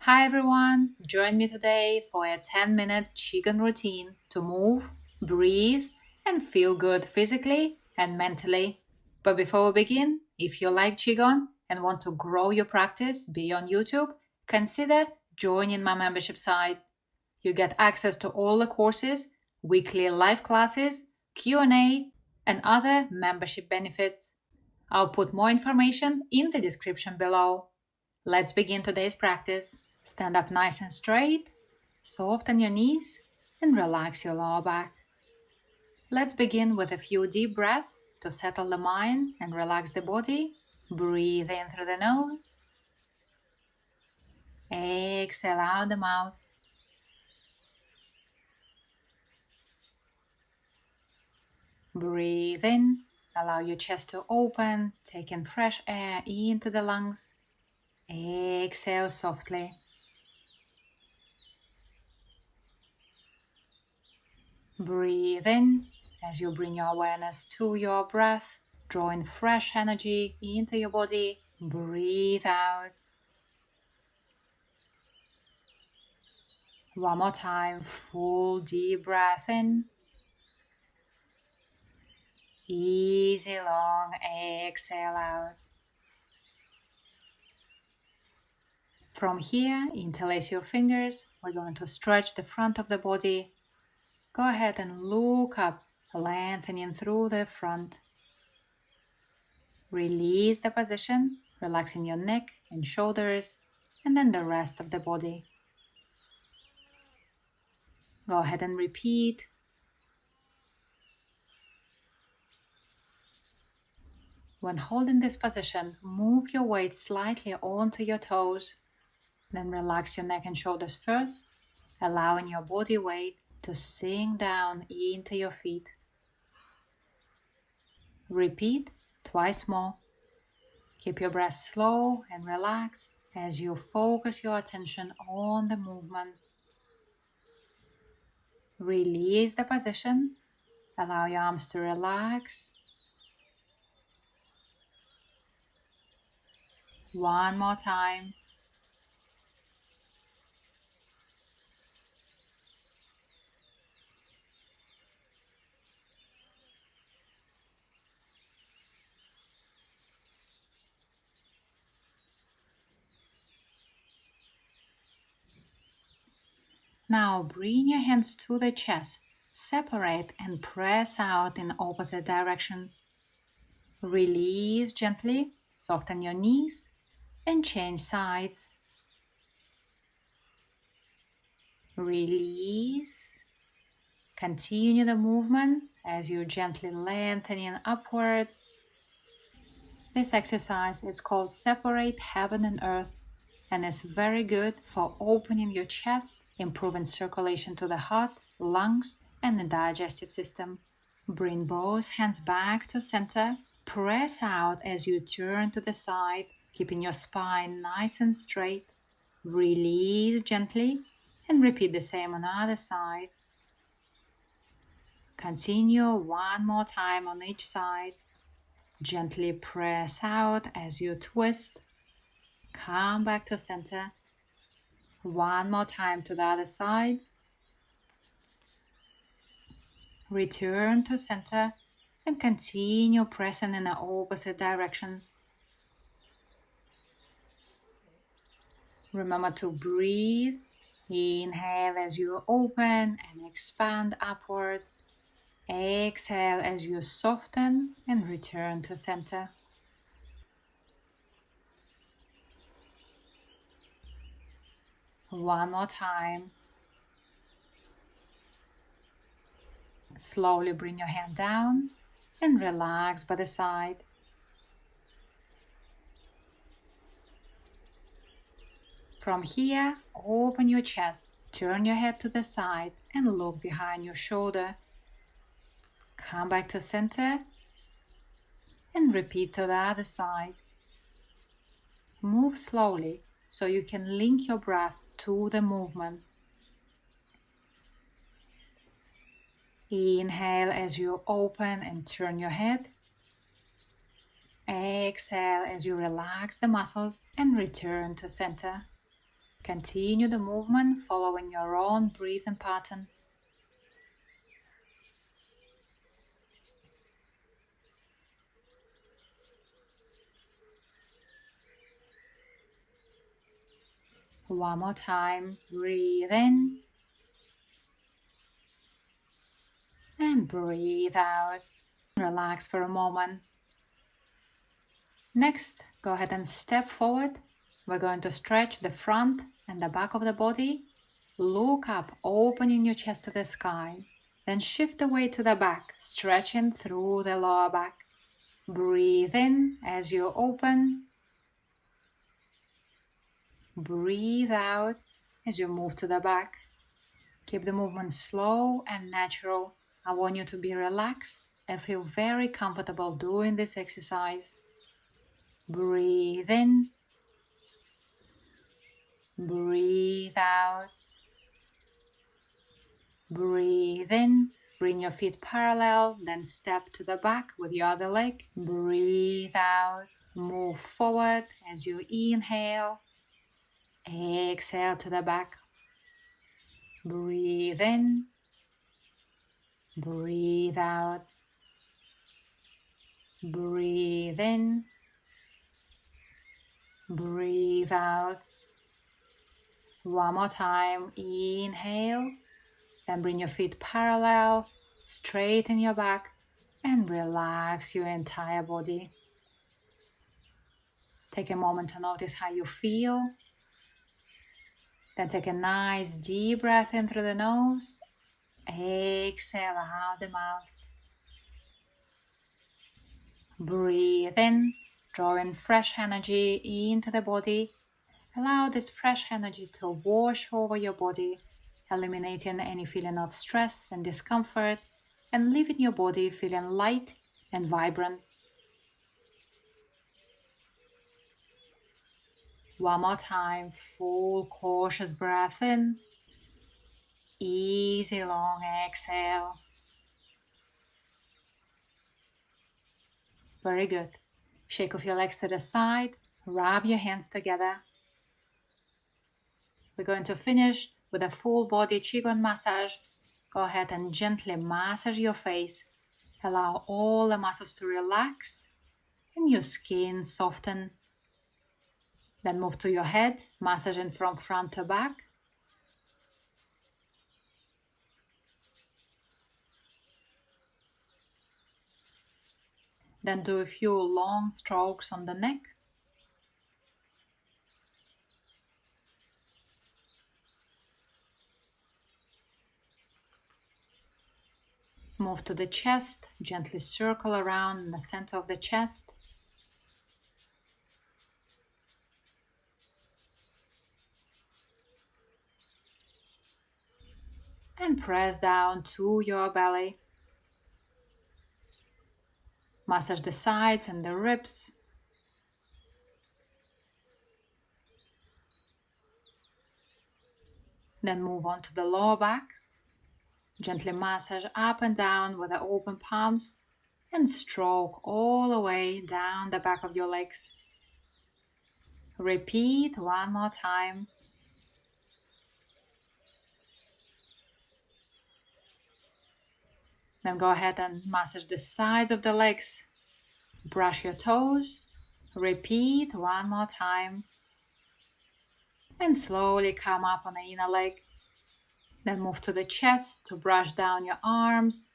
Hi everyone, join me today for a 10-minute Qigong routine to move, breathe, and feel good physically and mentally. But before we begin, if you like Qigong and want to grow your practice beyond YouTube, consider joining my membership site. You get access to all the courses, weekly live classes, Q&A, and other membership benefits. I'll put more information in the description below. Let's begin today's practice. Stand up nice and straight, soften your knees, and relax your lower back. Let's begin with a few deep breaths to settle the mind and relax the body. Breathe in through the nose. Exhale out the mouth. Breathe in. Allow your chest to open, taking fresh air into the lungs. Exhale softly. Breathe in as you bring your awareness to your breath, drawing fresh energy into your body. Breathe out. One more time, full deep breath in. Easy long exhale out. From here, interlace your fingers. We're going to stretch the front of the body. Go ahead and look up, lengthening through the front. Release the position, relaxing your neck and shoulders, and then the rest of the body. Go ahead and repeat. When holding this position, move your weight slightly onto your toes. Then relax your neck and shoulders first, allowing your body weight to sink down into your feet. Repeat twice more. Keep your breath slow and relaxed as you focus your attention on the movement. Release the position. Allow your arms to relax. One more time. Now bring your hands to the chest. Separate and press out in opposite directions. Release gently, soften your knees, and change sides. Release. Continue the movement as you're gently lengthening upwards. This exercise is called Separate Heaven and Earth and is very good for opening your chest, improving circulation to the heart, lungs, and the digestive system. Bring both hands back to center. Press out as you turn to the side, keeping your spine nice and straight. Release gently and repeat the same on the other side. Continue one more time on each side. Gently press out as you twist. Come back to center. One more time to the other side. Return to center and continue pressing in the opposite directions. Remember to breathe. Inhale as you open and expand upwards. Exhale as you soften and return to center. One more time. Slowly bring your hand down and relax by the side. From here, open your chest, turn your head to the side and look behind your shoulder. Come back to center and repeat to the other side. Move slowly so you can link your breath to the movement. Inhale as you open and turn your head. Exhale as you relax the muscles and return to center. Continue the movement following your own breathing pattern. One more time, breathe in and breathe out. Relax for a moment. Next, go ahead and step forward. We're going to stretch the front and the back of the body. Look up, opening your chest to the sky. Then shift the weight to the back, stretching through the lower back. Breathe in as you open. Breathe out as you move to the back. Keep the movement slow and natural. I want you to be relaxed and feel very comfortable doing this exercise. Breathe in. Breathe out. Breathe in. Bring your feet parallel, then step to the back with your other leg. Breathe out. Move forward as you inhale. Exhale to the back. Breathe in. Breathe out. Breathe in. Breathe out. One more time. Inhale. Then bring your feet parallel, straighten your back, and relax your entire body. Take a moment to notice how you feel. Then take a nice deep breath in through the nose. Exhale out the mouth. Breathe in, drawing fresh energy into the body. Allow this fresh energy to wash over your body, eliminating any feeling of stress and discomfort, and leaving your body feeling light and vibrant. One more time, full cautious breath in. Easy long exhale. Very good. Shake off your legs to the side, rub your hands together. We're going to finish with a full body Qigong massage. Go ahead and gently massage your face. Allow all the muscles to relax and your skin soften. Then move to your head, massaging from front to back. Then do a few long strokes on the neck. Move to the chest, gently circle around in the center of the chest. And press down to your belly. Massage the sides and the ribs. Then move on to the lower back. Gently massage up and down with the open palms and stroke all the way down the back of your legs. Repeat one more time. Then go ahead and massage the sides of the legs. Brush your toes. Repeat one more time. And slowly come up on the inner leg. Then move to the chest to brush down your arms.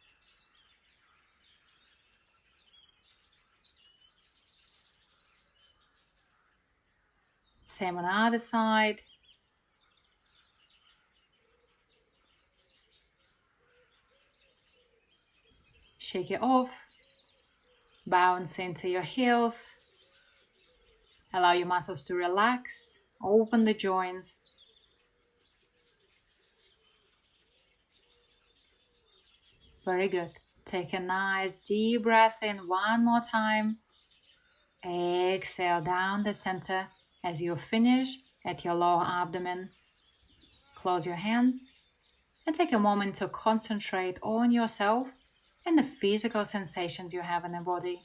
Same on the other side. Shake it off. Bounce into your heels. Allow your muscles to relax. Open the joints. Very good. Take a nice deep breath in one more time. Exhale down the center as you finish at your lower abdomen. Close your hands and take a moment to concentrate on yourself and the physical sensations you have in the body.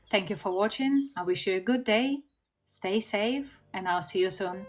Thank you for watching. I wish you a good day. Stay safe, and I'll see you soon.